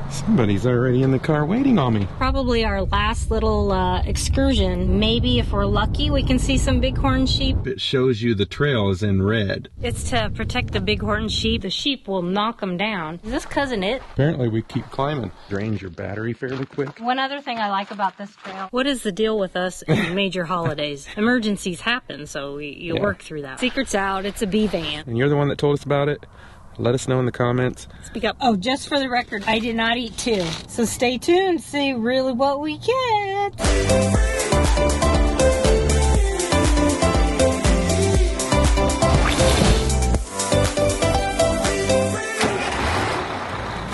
Somebody's already in the car waiting on me. Probably our last little excursion. Maybe if we're lucky, we can see some bighorn sheep. It shows you the trail is in red. It's to protect the bighorn sheep. The sheep will knock them down. Is this cousin it? Apparently we keep climbing. Drains your battery fairly quick. One other thing I like about this trail. What is the deal with us in major holidays? Emergencies happen, so you work through that. Secret's out. It's a bee van. And you're the one that told us about it? Let us know in the comments. Speak up. Oh, just for the record, I did not eat two. So stay tuned to see really what we get.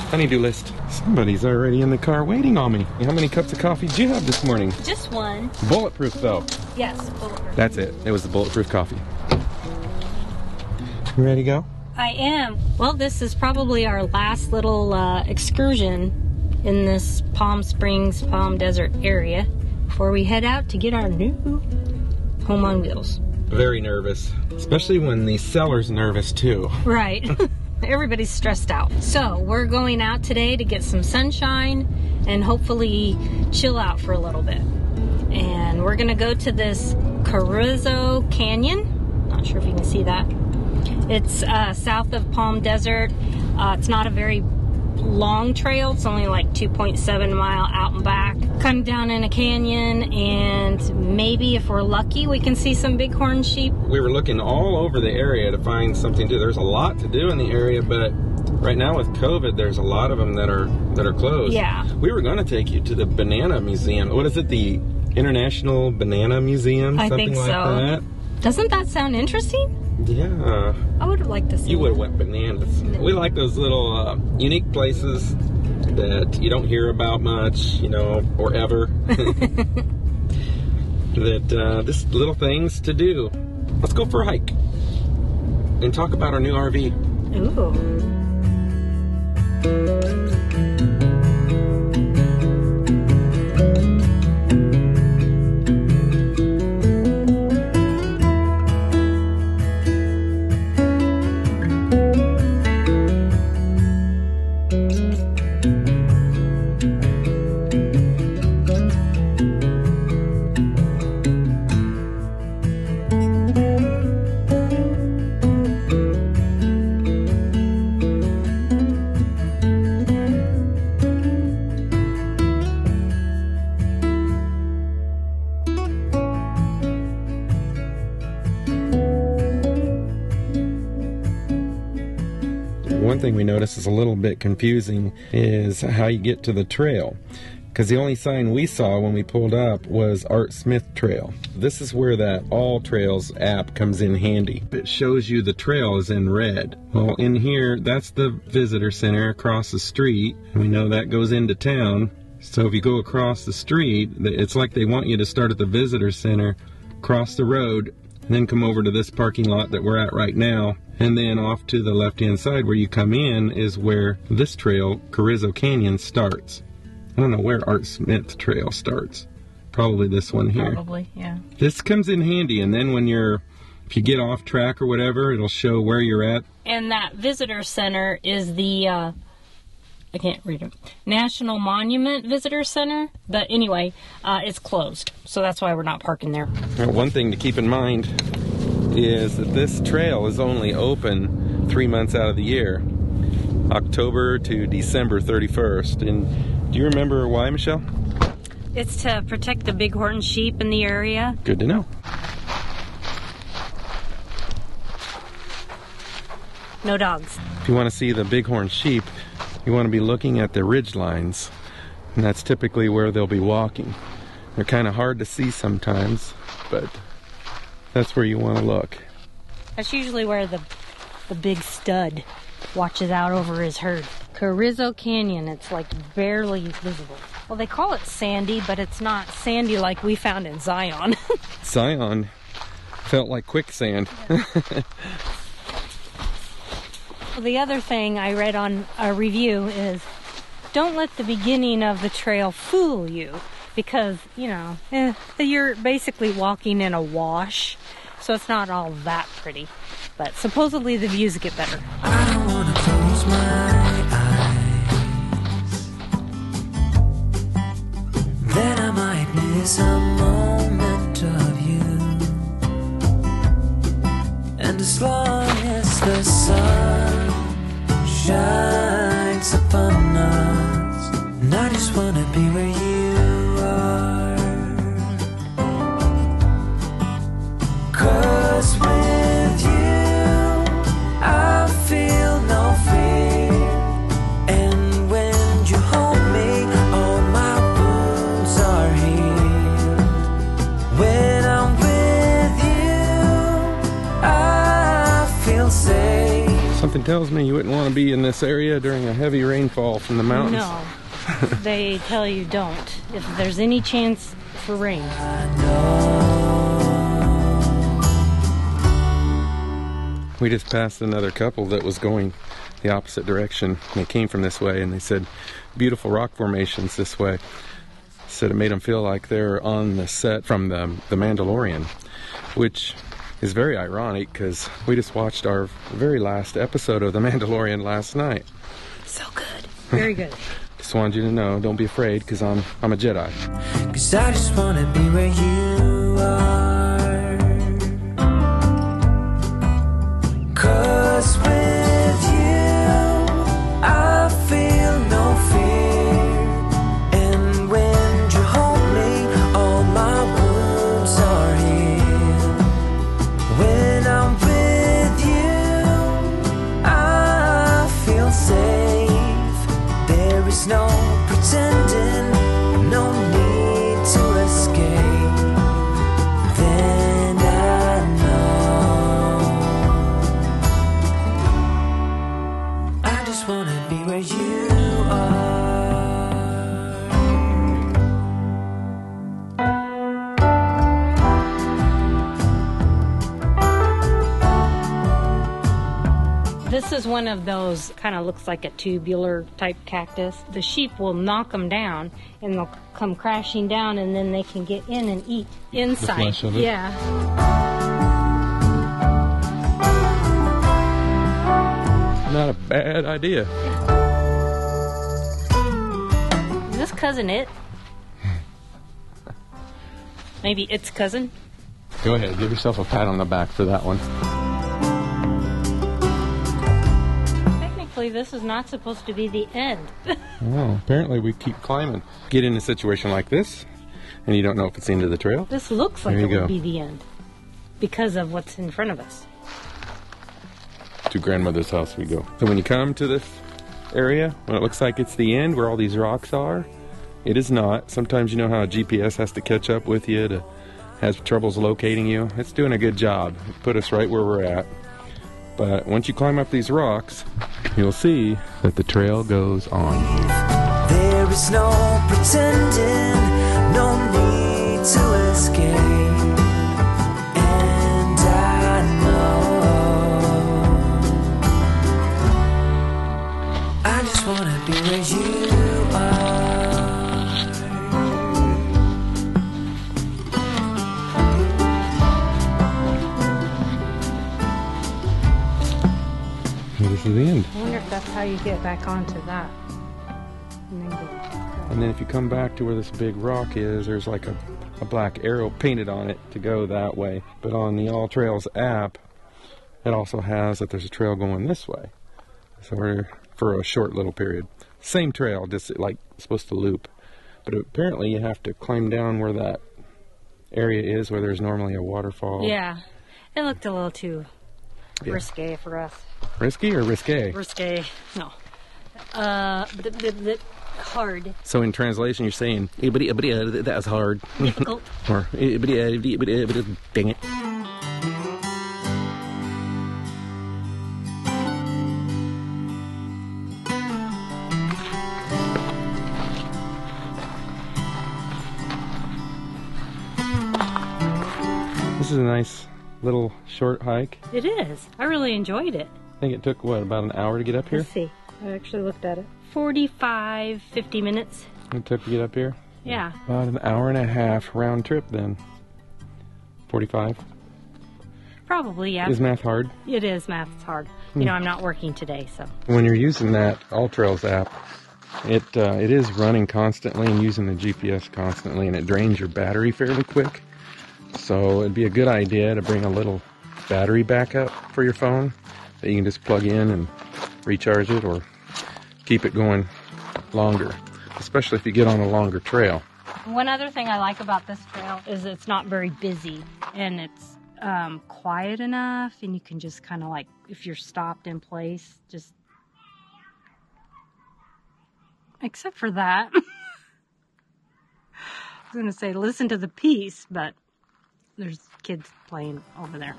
Honey-do list. Somebody's already in the car waiting on me. How many cups of coffee did you have this morning? Just one. Bulletproof though. Yes, bulletproof. That's it. It was the bulletproof coffee. You ready to go? I am. Well, this is probably our last little excursion in this Palm Springs, Palm Desert area before we head out to get our new home on wheels. Very nervous, especially when the seller's nervous too. Right. Everybody's stressed out. So we're going out today to get some sunshine and hopefully chill out for a little bit. And we're gonna go to this Carrizo Canyon. Not sure if you can see that. It's south of Palm Desert. It's not a very long trail. It's only like 2.7 mile out and back. Kind of down in a canyon, and maybe if we're lucky, we can see some bighorn sheep. We were looking all over the area to find something to do. There's a lot to do in the area, but right now with COVID, there's a lot of them that are closed. Yeah. We were going to take you to the Banana Museum. What is it? The International Banana Museum? I Something think like so. that. Doesn't that sound interesting? Yeah. I would have liked to see. You would have went bananas. We like those little unique places that you don't hear about much, you know, or ever. That just little things to do. Let's go for a hike and talk about our new RV. Ooh. One thing we noticed is a little bit confusing is how you get to the trail, because the only sign we saw when we pulled up was Art Smith Trail. This is where that All Trails app comes in handy. It shows you the trail is in red. Well, in here, that's the visitor center across the street, and we know that goes into town. So if you go across the street, it's like they want you to start at the visitor center, cross the road, and then come over to this parking lot that we're at right now. And then off to the left-hand side where you come in is where this trail, Carrizo Canyon, starts. I don't know where Art Smith Trail starts. Probably this one here. Probably, yeah. This comes in handy, and then when if you get off track or whatever, it'll show where you're at. And that visitor center is the, I can't read it, National Monument Visitor Center. But anyway, it's closed. So that's why we're not parking there. Now, one thing to keep in mind is that this trail is only open 3 months out of the year. October to December 31st. And do you remember why, Michelle? It's to protect the bighorn sheep in the area. Good to know. No dogs. If you want to see the bighorn sheep, you want to be looking at the ridge lines. And that's typically where they'll be walking. They're kind of hard to see sometimes, but that's where you want to look. That's usually where the big stud watches out over his herd. Carrizo Canyon, it's like barely visible. Well, they call it sandy, but it's not sandy like we found in Zion. Zion felt like quicksand. Well, the other thing I read on a review is don't let the beginning of the trail fool you, because, you know, you're basically walking in a wash, so it's not all that pretty. But supposedly the views get better. I don't wanna close my eyes. is a moment of you, and as long as the sun shines upon us, and I just wanna be where you are. 'Cause with you I feel no fear, and when you hold me all my wounds are healed. When I'm with you I feel safe. Something tells me you wouldn't want to be in this area during a heavy rainfall from the mountains. No, they tell you don't, if there's any chance for rain. We just passed another couple that was going the opposite direction. They came from this way, and they said beautiful rock formations this way. Said it made them feel like they're on the set from the Mandalorian, which is very ironic because we just watched our very last episode of The Mandalorian last night. So good. Very good. Just wanted you to know, don't be afraid, because I'm a Jedi. 'Cause I just wanna be where you are. 'Cause with you I feel no fear, and when you hold me all my wounds are healed. When I'm with you I feel safe. There is no pretending, no need to escape. Then I know I just wanna be where you are. This is one of those, kind of looks like a tubular type cactus. The sheep will knock them down and they'll come crashing down, and then they can get in and eat inside. The flesh of it? Yeah. Not a bad idea. Is this cousin it? Maybe its cousin? Go ahead, give yourself a pat on the back for that one. Technically, this is not supposed to be the end. Oh, apparently we keep climbing. Get in a situation like this, and you don't know if it's the end of the trail. This looks like There it you would go. be the end because of what's in front of us. To grandmother's house we go. So when you come to this area, when it looks like it's the end where all these rocks are, it is not. Sometimes you know how a GPS has to catch up with you, to has troubles locating you. It's doing a good job. It put us right where we're at. But once you climb up these rocks, you'll see that the trail goes on. There is no pretending, no need to escape. And I know I just wanna be where you are. This is the end. I wonder if that's how you get back onto that. And then get And then if you come back to where this big rock is, there's like a black arrow painted on it to go that way. But on the All Trails app, it also has that there's a trail going this way. So we're for a short little period. Same trail, just like supposed to loop. But apparently you have to climb down where that area is where there's normally a waterfall. Yeah, it looked a little too Yeah. risque for us. Risky or risque? Risque, no. Hard. So in translation, you're saying, that was hard. Difficult. Or, dang it. This is a nice little short hike. It is. I really enjoyed it. I think it took, what, about an hour to get up here? Let's see. I actually looked at it. 45, 50 minutes. It took to get up here? Yeah. About an hour and a half round trip then. 45? Probably, yeah. Is math hard? It is. Math's hard. You know, I'm not working today, so. When you're using that All Trails app, It is running constantly and using the GPS constantly, and it drains your battery fairly quick. So it'd be a good idea to bring a little battery backup for your phone that you can just plug in and recharge it, or keep it going longer, especially if you get on a longer trail. One other thing I like about this trail is it's not very busy, and it's quiet enough, and you can just kind of like, if you're stopped in place, just, except for that. I was going to say listen to the peace, but there's kids playing over there.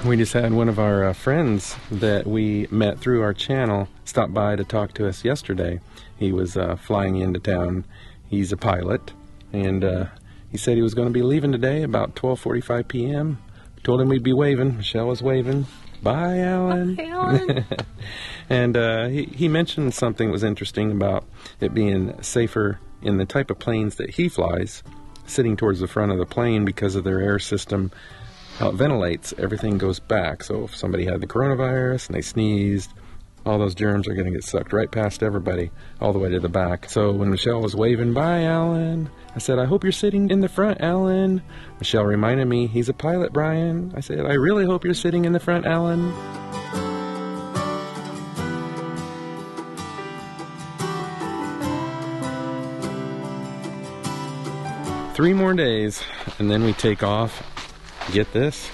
We just had one of our friends that we met through our channel stop by to talk to us yesterday. He was flying into town. He's a pilot, and he said he was going to be leaving today about 12:45 p.m. Told him we'd be waving. Michelle was waving. Bye, Alan. Bye, Alan. And he mentioned something that was interesting about it being safer in the type of planes that he flies, sitting towards the front of the plane because of their air system. How it ventilates, everything goes back. So if somebody had the coronavirus and they sneezed, all those germs are going to get sucked right past everybody, all the way to the back. So when Michelle was waving, bye, Alan, I said, I hope you're sitting in the front, Alan. Michelle reminded me, he's a pilot, Brian. I said, I really hope you're sitting in the front, Alan. Three more days, and then we take off. Get this.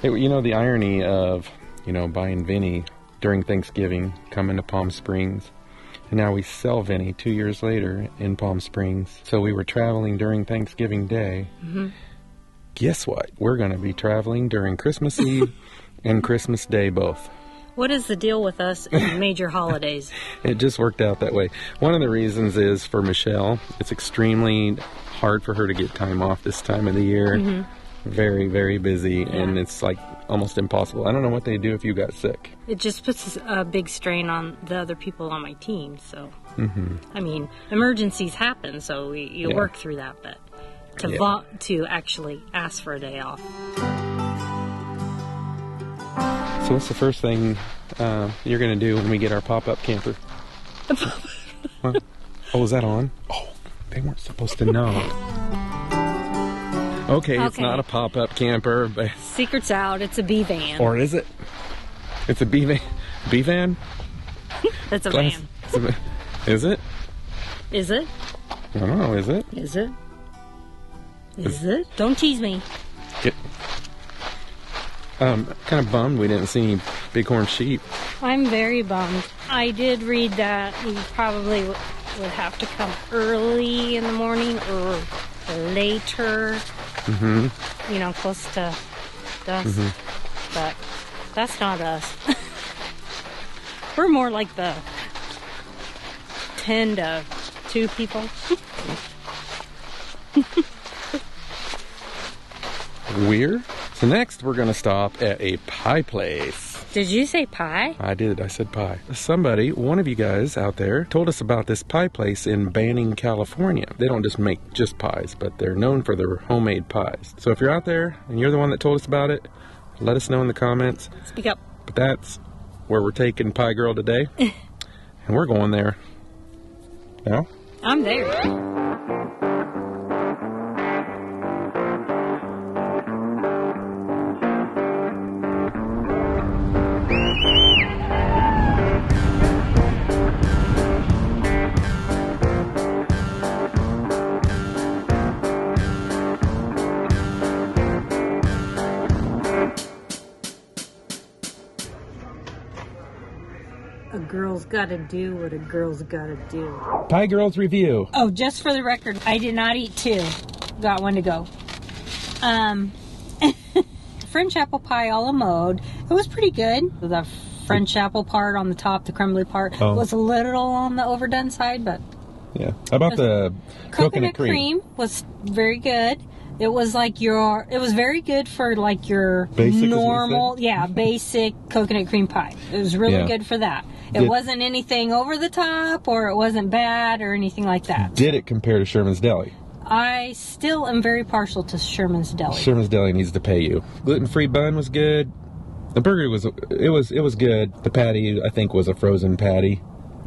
You know, the irony of, buying Vinny during Thanksgiving, coming to Palm Springs. And now we sell Vinny 2 years later in Palm Springs. So we were traveling during Thanksgiving Day. Mm-hmm. Guess what? We're going to be traveling during Christmas Eve and Christmas Day both. What is the deal with us and major holidays? It just worked out that way. One of the reasons is for Michelle. It's extremely hard for her to get time off this time of the year. Mm-hmm. Very, very busy, and it's like almost impossible. I don't know what they do if you got sick. It just puts a big strain on the other people on my team. So, I mean, emergencies happen, so you work through that. But to actually ask for a day off. So what's the first thing you're going to do when we get our pop-up camper? What? Oh, is that on? Oh, they weren't supposed to know. Okay, it's not a pop-up camper, but secret's out. It's a B-van. Or is it? It's a B-van? B-van? That's a van. Is it? Is it? I don't know. Is it? Is it? Is it? Don't tease me. Kind of bummed we didn't see any bighorn sheep. I'm very bummed. I did read that you probably would have to come early in the morning or later. Mm-hmm. Close to dusk. Mm-hmm. But that's not us. We're more like the 10 to 2 people. Weird. So next we're going to stop at a pie place. Did you say pie? I did. I said pie. Somebody, one of you guys out there, told us about this pie place in Banning, California. They don't just make just pies, but they're known for their homemade pies. So if you're out there and you're the one that told us about it, let us know in the comments. Speak up. But that's where we're taking Pie Girl today. And we're going there. Now? I'm there. A girl's gotta do what a girl's gotta do. Pie Girls review. Oh, just for the record, I did not eat 2. Got 1 to go. French apple pie a la mode. It was pretty good. The French apple part on the top, the crumbly part, was a little on the overdone side, but... Yeah. How about the coconut cream? Was very good. It was like it was very good for like your basic, normal, basic coconut cream pie. It was really good for that. It wasn't anything over the top, or it wasn't bad, or anything like that. Did it compare to Sherman's Deli? I still am very partial to Sherman's Deli. Sherman's Deli needs to pay you. Gluten-free bun was good. The burger was good. The patty, I think, was a frozen patty,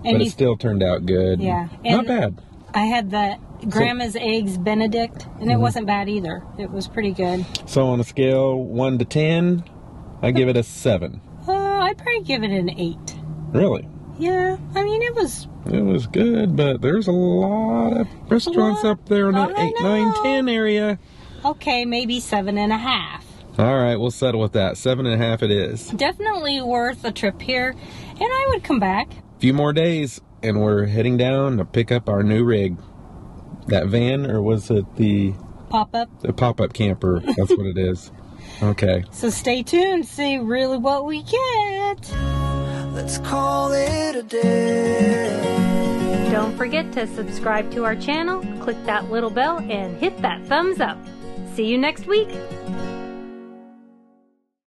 but it still turned out good. Yeah, not bad. I had the Grandma's Eggs Benedict, and it wasn't bad either. It was pretty good. So on a scale 1 to 10, I give it a 7. I'd probably give it an 8. Really? Yeah, I mean, it was good, but there's a lot of restaurants up there in the 8, 9, 10 area. Okay, maybe 7.5. All right, we'll settle with that. 7.5 it is. Definitely worth a trip here, and I would come back. A few more days, and we're heading down to pick up our new rig. That van, or was it the pop-up? The pop-up camper. That's what it is. Okay. So stay tuned, see really what we get. Let's call it a day. Don't forget to subscribe to our channel, click that little bell, and hit that thumbs up. See you next week.